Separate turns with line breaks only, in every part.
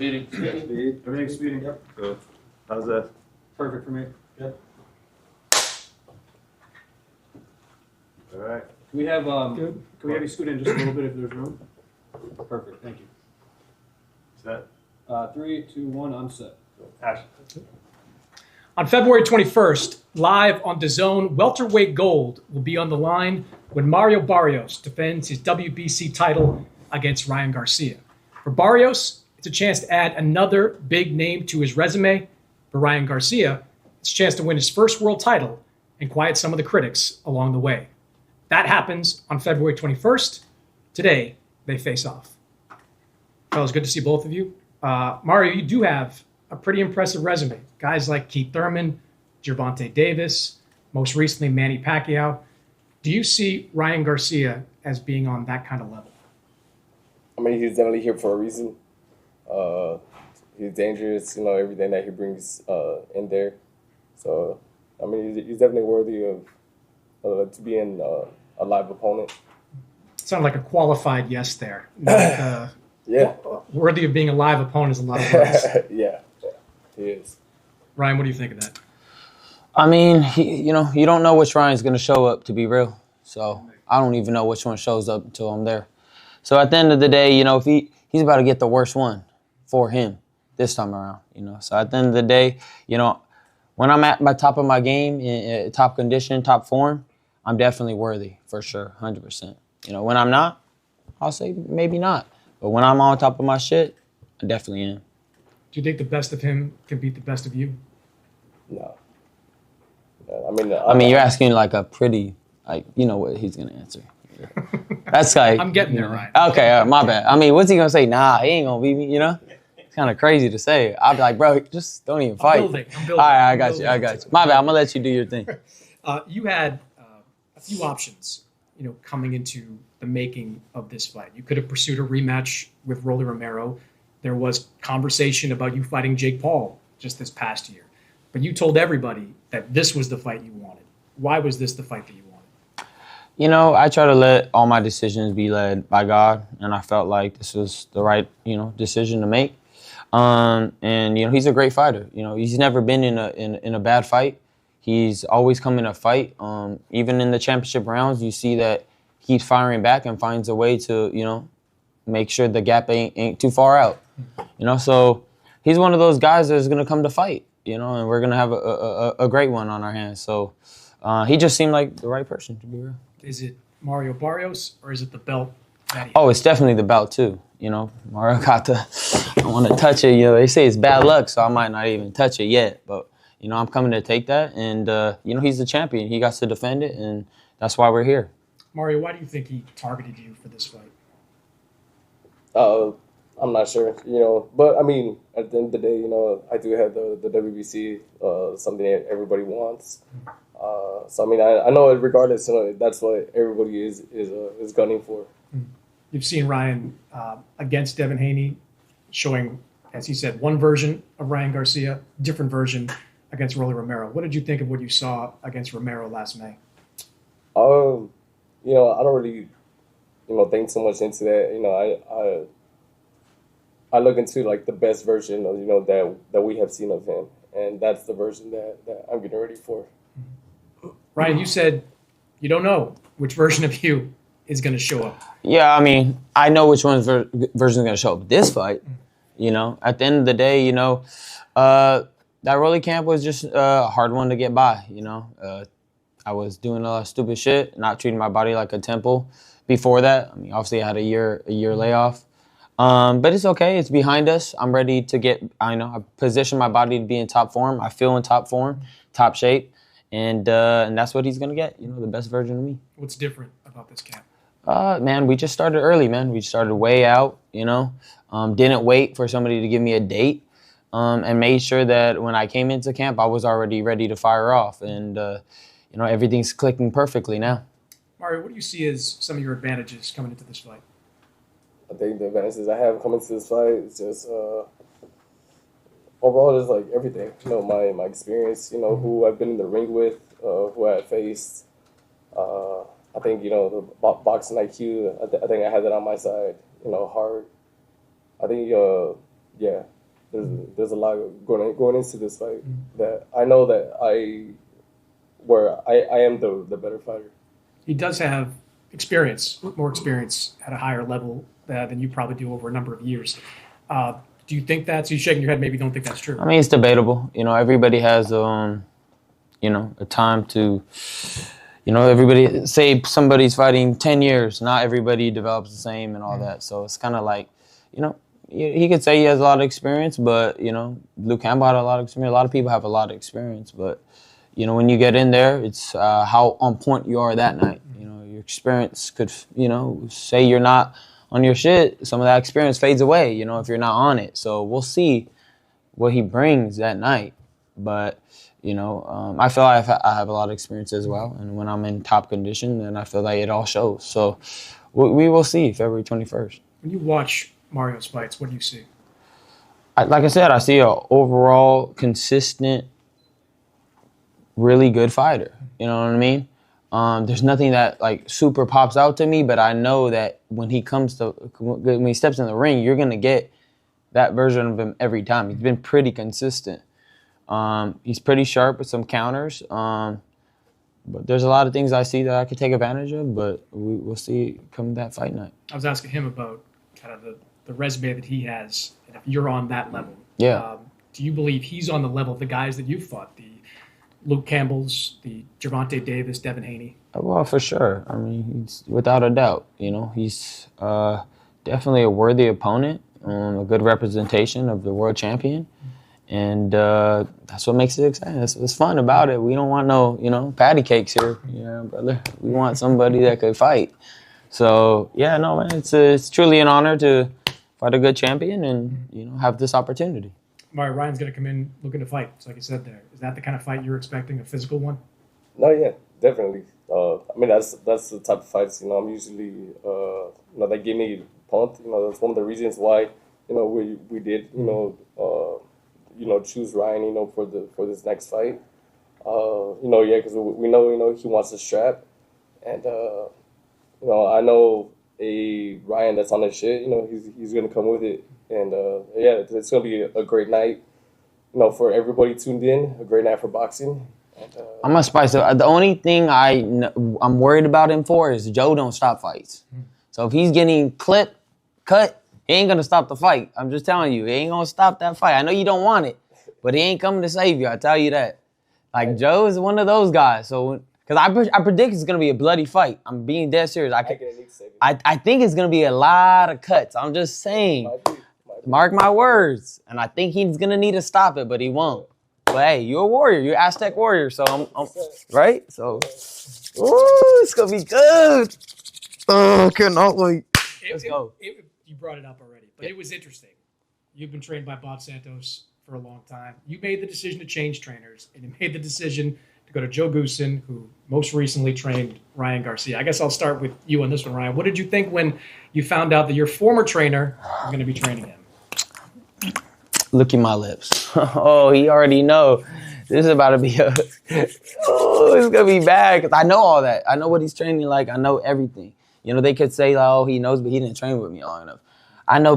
Speeding.
Speed.
Everything's speeding.
Yep. Cool. How's that?
Perfect for me.
Good. All right.
Can we have
Good.
Can we have you scoot in just a little bit if there's room? Perfect. Thank you.
Set.
3, 2, 1. I'm set.
Action.
On February 21st, live on DAZN, Welterweight Gold will be on the line when Mario Barrios defends his WBC title against Ryan Garcia. For Barrios, it's a chance to add another big name to his resume. For Ryan Garcia, it's a chance to win his first world title and quiet some of the critics along the way. That happens on February 21st. Today, they face off. Fellas, good to see both of you. Mario, you do have a pretty impressive resume. Guys like Keith Thurman, Gervonta Davis, most recently Manny Pacquiao. Do you see Ryan Garcia as being on that kind of level?
I mean, he's definitely here for a reason. He's dangerous, everything that he brings in there. So, I mean, he's definitely worthy of to being a live opponent.
Sounded like a qualified yes there. Like,
yeah.
Worthy of being a live opponent is a lot of words.
Yeah, he is.
Ryan, what do you think of that?
I mean, you don't know which Ryan's going to show up, to be real. So I don't even know which one shows up until I'm there. So at the end of the day, if he's about to get the worst one for him this time around, So at the end of the day, when I'm at my top of my game, in top condition, top form, I'm definitely worthy for sure, 100%. When I'm not, I'll say maybe not. But when I'm on top of my shit, I definitely am.
Do you think the best of him can beat the best of you?
No.
I mean, you're asking like a pretty, you know what he's gonna answer. That's like
I'm getting there, Ryan.
Okay, my bad. I mean, what's he gonna say? Nah, he ain't gonna beat me. It's kind of crazy to say. I'd be like, bro, just don't even fight.
I'm building.
All right, I got you. My bad. I'm gonna let you do your thing.
You had a few options, coming into the making of this fight. You could have pursued a rematch with Rolly Romero. There was conversation about you fighting Jake Paul just this past year. But you told everybody that this was the fight you wanted. Why was this the fight that you wanted?
I try to let all my decisions be led by God, and I felt like this was the right, decision to make. And he's a great fighter. He's never been in a bad fight. He's always come in a fight. Even in the championship rounds, you see that he's firing back and finds a way to, make sure the gap ain't too far out. So he's one of those guys that's gonna come to fight. And we're gonna have a great one on our hands. So he just seemed like the right person, to be real.
Is it Mario Barrios or is it the belt?
Oh, it's definitely the belt too. Mario got I want to touch it. They say it's bad luck, so I might not even touch it yet. But I'm coming to take that, and he's the champion. He got to defend it, and that's why we're here.
Mario, why do you think he targeted you for this fight?
I'm not sure, but I mean, at the end of the day, I do have the WBC, something that everybody wants. So I mean, I know regardless, that's what everybody is gunning for.
You've seen Ryan against Devin Haney, showing, as he said, one version of Ryan Garcia, different version against Rolly Romero. What did you think of what you saw against Romero last May?
I don't really, think so much into that. I look into like the best version of that we have seen of him, and that's the version that I'm getting ready for.
Ryan, you said you don't know which version of you is going to show up.
Yeah, I mean, I know which one's version is going to show up this fight. At the end of the day, that Rolly camp was just a hard one to get by. I was doing a lot of stupid shit, not treating my body like a temple. Before that, I mean, obviously I had a year layoff. But it's okay. It's behind us. I'm ready to I position my body to be in top form. I feel in top form, top shape. And that's what he's going to get, the best version of me.
What's different about this camp?
Man, we just started early, man. We started way out, didn't wait for somebody to give me a date, and made sure that when I came into camp, I was already ready to fire off. And, everything's clicking perfectly now.
Mario, what do you see as some of your advantages coming into this fight?
I think the advantages I have coming to this fight is just overall just like everything. My experience, who I've been in the ring with, who I faced. I think, the boxing IQ, I think I had that on my side, heart. I think yeah, there's a lot going into this fight that I know that I am the better fighter.
He does have experience, more experience at a higher level than you probably do over a number of years. Do you think that's, you're shaking your head, maybe you don't think that's true?
I mean, it's debatable. You know, everybody has, you know, a time to, you know, everybody, say somebody's fighting 10 years, not everybody develops the same and all that. So it's kind of like, you know, he could say he has a lot of experience, but, you know, Luke Campbell had a lot of experience. A lot of people have a lot of experience, but, you know, when you get in there, it's how on point you are that night. You know, your experience could, you know, say you're not on your shit. Some of that experience fades away, you know, if you're not on it. So we'll see what he brings that night. But, you know, I feel like I have a lot of experience as well. And when I'm in top condition, then I feel like it all shows. So we will see February 21st.
When you watch Mario's fights, what do you see?
Like I said, I see an overall consistent, really good fighter. You know what I mean? There's nothing that like super pops out to me, but I know that when he steps in the ring, you're gonna get that version of him every time. He's been pretty consistent. He's pretty sharp with some counters. But there's a lot of things I see that I could take advantage of, but we'll see come that fight night.
I was asking him about kind of the resume that he has, and if you're on that level.
Yeah.
Do you believe he's on the level of the guys that you've fought, the Luke Campbell's, the Gervonta Davis, Devin Haney?
Well, for sure. I mean, he's without a doubt. You know, he's definitely a worthy opponent, a good representation of the world champion, and that's what makes it exciting. That's what's fun about it. We don't want no, you know, patty cakes here, brother. We want somebody that could fight. So yeah, no, man, it's truly an honor to fight a good champion and, you know, have this opportunity.
Mario, Ryan's going to come in looking to fight, so like you said there. Is that the kind of fight you're expecting, a physical one?
No, yeah, definitely. I mean, that's the type of fights, you know, I'm usually, you know, that give me pumped. You know, that's one of the reasons why, you know, we did, you know, choose Ryan, you know, for this next fight. You know, yeah, because we know, you know, he wants to strap. And, you know, I know a Ryan that's on his shit, you know, he's going to come with it. And, yeah, it's going to be a great night, you know, for everybody tuned in, a great night for boxing. And,
I'm going to spice it. The only thing I'm worried about him for is Joe don't stop fights. So if he's getting cut, he ain't going to stop the fight. I'm just telling you, he ain't going to stop that fight. I know you don't want it, but he ain't coming to save you. I tell you that. Like, Joe is one of those guys. So, because I predict it's going to be a bloody fight. I'm being dead serious. I think it's going to be a lot of cuts. I'm just saying. Mark my words. And I think he's going to need to stop it, but he won't. But hey, you're a warrior. You're an Aztec warrior. So I'm right? So, ooh, it's going to be good. Oh, cannot wait. Let's go.
You brought it up already, but it was interesting. You've been trained by Bob Santos for a long time. You made the decision to change trainers, and you made the decision to go to Joe Goosen, who most recently trained Ryan Garcia. I guess I'll start with you on this one, Ryan. What did you think when you found out that your former trainer was going to be training him?
Look at my lips. Oh, he already know. This is about to be it's going to be bad because I know all that. I know what he's training like. I know everything. You know, they could say, like, oh, he knows, but he didn't train with me long enough.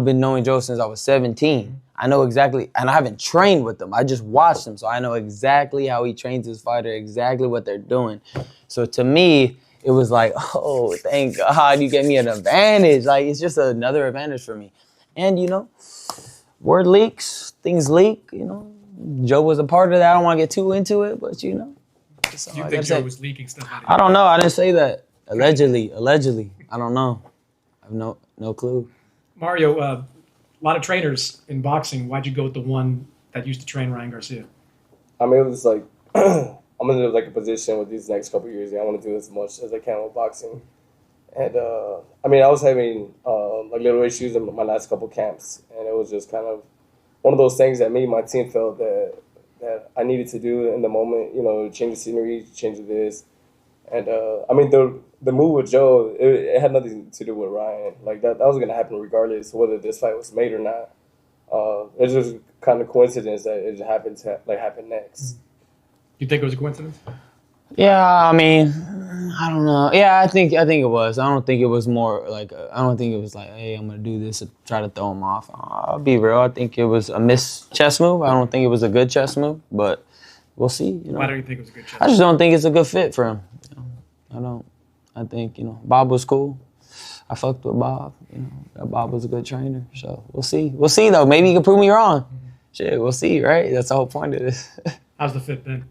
Been knowing Joe since I was 17. I know exactly, and I haven't trained with him. I just watched him, so I know exactly how he trains his fighter, exactly what they're doing. So to me, it was like, oh, thank God you gave me an advantage. Like, it's just another advantage for me. And, you know, word leaks, things leak, you know. Joe was a part of that. I don't want to get too into it, but, you know.
You think Joe was leaking stuff out of you?
I don't know. I didn't say that. Allegedly. I don't know. I have no clue.
Mario, a lot of trainers in boxing. Why'd you go with the one that used to train Ryan Garcia?
I mean, it was like, I'm in like a position with these next couple of years. I want to do as much as I can with boxing. And, I mean, I was having like little issues in my last couple camps. And it was just kind of one of those things that me and my team felt that I needed to do in the moment, you know, change the scenery, change this. And, I mean, the move with Joe, it had nothing to do with Ryan. Like, that was going to happen regardless of whether this fight was made or not. It's just kind of coincidence that it happened to happen next.
You think it was a coincidence?
Yeah, I mean, I don't know. Yeah, I think it was. I don't think it was more like I don't think it was like, hey, I'm gonna do this to try to throw him off. I'll be real. I think it was a missed chess move. I don't think it was a good chess move, but we'll see.
Why don't you think it was a good chess?
I just don't think it's a good fit for him. I don't. I think Bob was cool. I fucked with Bob. Bob was a good trainer. So we'll see. We'll see though. Maybe he can prove me wrong. Shit, we'll see. Right? That's the whole point of this.
How's the fit been?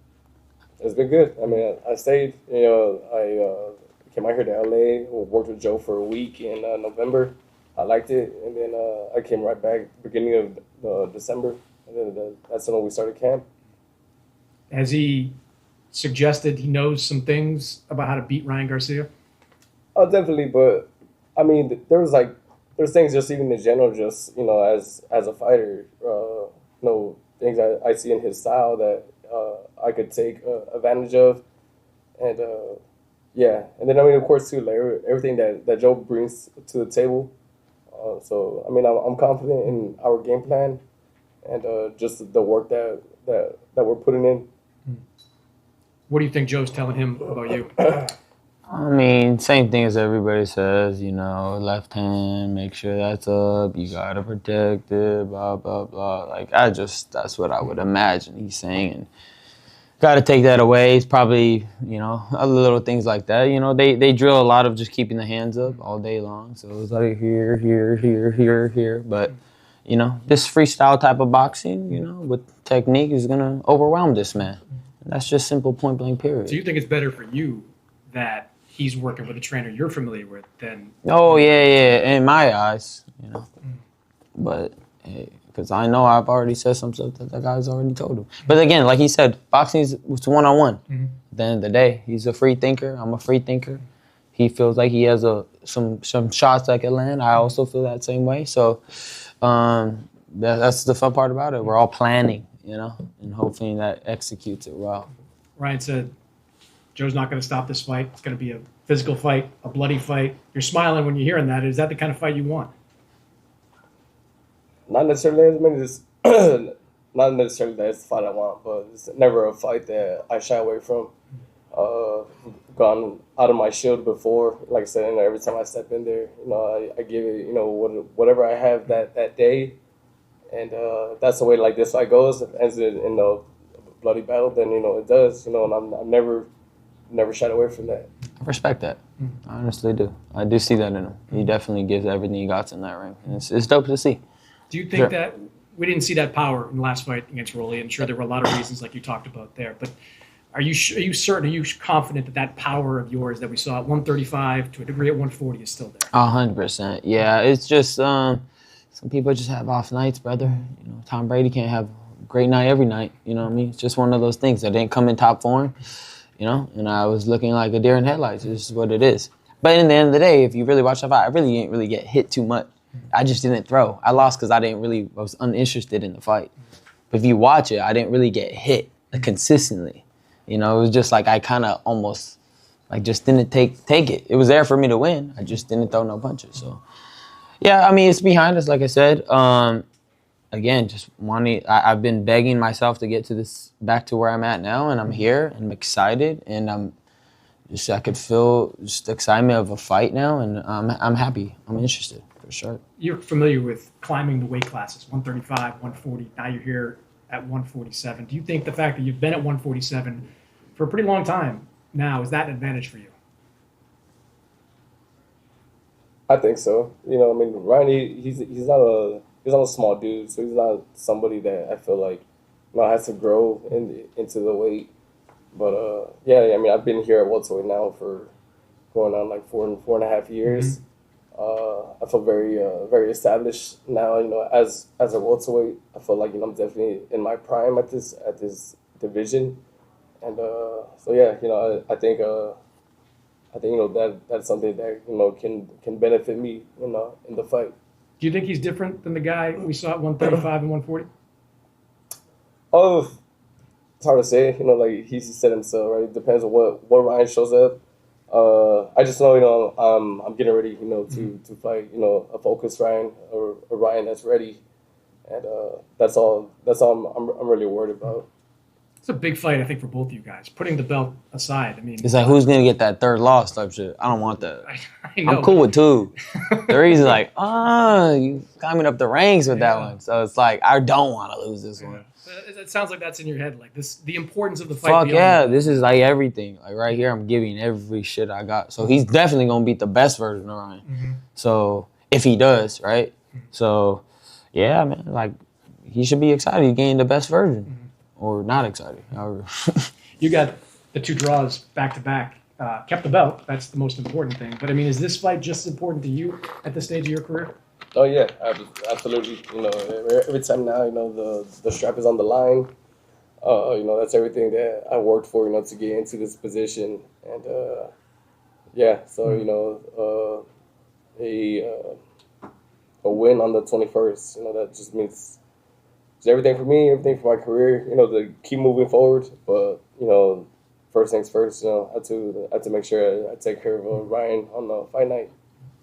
It's been good. I mean, I stayed. I came out here to LA. Worked with Joe for a week in November. I liked it, and then I came right back beginning of December, and then that's when we started camp.
Has he suggested he knows some things about how to beat Ryan Garcia?
Oh, definitely. But I mean, there's things just even in general, just as a fighter, things I see in his style that I could take advantage of, and yeah, and then I mean, of course, too, like everything that Joe brings to the table. So I mean, I'm confident in our game plan, and just the work that we're putting in.
What do you think Joe's telling him about you?
I mean, same thing as everybody says, left hand, make sure that's up, you gotta protect it, blah, blah, blah. Like, that's what I would imagine he's saying. And gotta take that away. It's probably, other little things like that. They drill a lot of just keeping the hands up all day long. So it's like here, here, here, here, here. But, this freestyle type of boxing, with technique is gonna overwhelm this man. And that's just simple point blank period.
So you think it's better for you that he's working with a trainer you're familiar with than...
Oh, yeah, in my eyes, But, because I know I've already said some stuff that guy's already told him. But again, like he said, boxing is one-on-one.
Mm-hmm.
At the end of the day, he's a free thinker. I'm a free thinker. He feels like he has some shots that can land. I also feel that same way. So that's the fun part about it. We're all planning, and hopefully that executes it well.
Ryan said, Joe's not going to stop this fight. It's going to be a physical fight, a bloody fight. You're smiling when you're hearing that. Is that the kind of fight you want?
Not necessarily. I mean, it's not necessarily that's the fight I want, but it's never a fight that I shy away from. Gone out of my shield before, like I said, every time I step in there, I give it, whatever I have that day, and that's the way like this fight goes. If it ends in a bloody battle, then it does, and I'm never shied away from that.
I respect that. I honestly do. I do see that in him. He definitely gives everything he got in that ring. And it's dope to see.
Do you think that we didn't see that power in the last fight against Rolly? And sure, there were a lot of reasons like you talked about there. But are you certain, are you confident that power of yours that we saw at 135 to a degree at 140 is still there?
100%. Yeah, it's just some people just have off nights, brother. Tom Brady can't have a great night every night. You know what I mean? It's just one of those things. I didn't come in top form. And I was looking like a deer in headlights. This is what it is. But in the end of the day, if you really watch that fight, I really didn't really get hit too much. I just didn't throw. I lost because I was uninterested in the fight. But if you watch it, I didn't really get hit consistently. It was just like I kind of almost just didn't take it. It was there for me to win. I just didn't throw no punches. So, yeah, I mean, it's behind us, like I said. Again, just wanting. I've been begging myself to get back to where I'm at now, and I'm here, and I'm excited, and I could feel just the excitement of a fight now, and I'm happy. I'm interested for sure.
You're familiar with climbing the weight classes, 135, 140. Now you're here at 147. Do you think the fact that you've been at 147 for a pretty long time now is that an advantage for you?
I think so. I mean, Ryan, he's not a small dude, so he's not somebody that I feel like has to grow into the weight. But yeah, I mean, I've been here at welterweight now for going on like 4.5 years. I feel very established now. As a welterweight, I feel like I'm definitely in my prime at this division, and so yeah, I think that's something that can benefit me in the fight.
Do you think he's different than the guy we saw at 135 and 140?
Oh, it's hard to say. Like he said himself, right? It depends on what Ryan shows up. I just know, I'm getting ready, to fight, a focused Ryan or a Ryan that's ready, and that's all I'm really worried about.
It's a big fight, I think, for both of you guys. Putting the belt aside, I mean,
It's like, who's gonna get that third loss type shit? I don't want that.
I know.
I'm cool with 2. The reason, like, you climbing up the ranks with that one. So it's like, I don't want to lose this one.
It sounds like that's in your head, like this, the importance of the fight.
Fuck
beyond
yeah,
that.
this is like everything. Like right here, I'm giving every shit I got. So he's definitely gonna beat the best version of Ryan.
Mm-hmm.
So if he does, right? So yeah, man, like he should be excited. He gained the best version, or not excited. However,
You got the 2 draws back to back. Kept the belt. That's the most important thing. But I mean, is this fight just as important to you at this stage of your career?
Oh yeah, absolutely. You know, every time now, you know, the strap is on the line. You know, that's everything that I worked for, you know, to get into this position. And yeah, so you know, a win on the 21st, you know, that just means it's everything for me, everything for my career. You know, to keep moving forward. But you know, first things first. You know, I had to make sure I take care of Ryan on the fight night.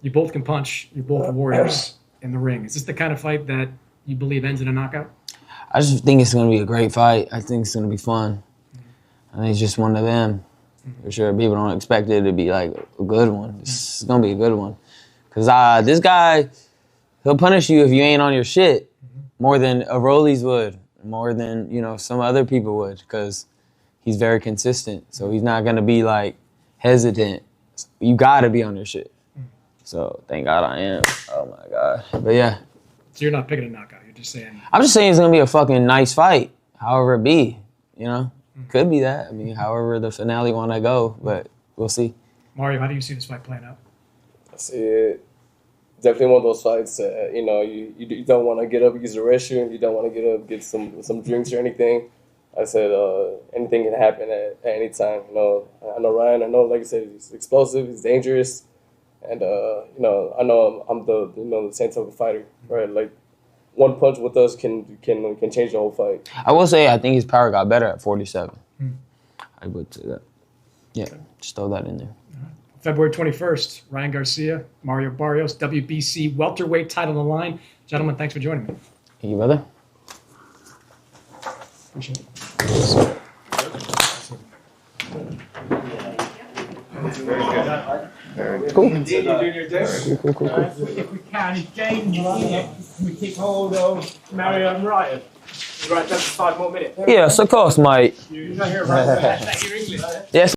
You both can punch. You're both warriors in the ring. Is this the kind of fight that you believe ends in a knockout?
I just think it's gonna be a great fight. I think it's gonna be fun. I think it's just one of them. For sure, people don't expect it to be like a good one. It's gonna be a good one. Cause this guy, he'll punish you if you ain't on your shit more than a Rollies would, more than, you know, some other people would, cause he's very consistent. So he's not gonna be like hesitant. You gotta be on your shit. So thank God I am. Oh my God. But yeah.
So you're not picking a knockout. You're just saying.
I'm just saying it's gonna be a fucking nice fight. However it be, you know? Could be that. I mean, however the finale wanna go, but we'll see.
Mario, how do you see this fight playing out?
I see it. Definitely one of those fights. You know, you don't want to get up, use the restroom. You don't want to get up, get some drinks or anything. I said anything can happen at any time. You know, I know Ryan. I know, like I said, he's explosive. He's dangerous, and you know, I know I'm the same type of fighter, right? Like one punch with us can change the whole fight.
I will say I think his power got better at 47. I would say that. Yeah, just throw that in there.
February 21st, Ryan Garcia, Mario Barrios, WBC welterweight title on the line. Gentlemen, thanks for joining me.
Thank you, brother.
Appreciate it.
Cool.
If we can, if James is in it, we keep hold of Mario and Ryan. Right, just 5 more minutes.
Yes, of course, mate.
You're not here, right? Your English.
Yes.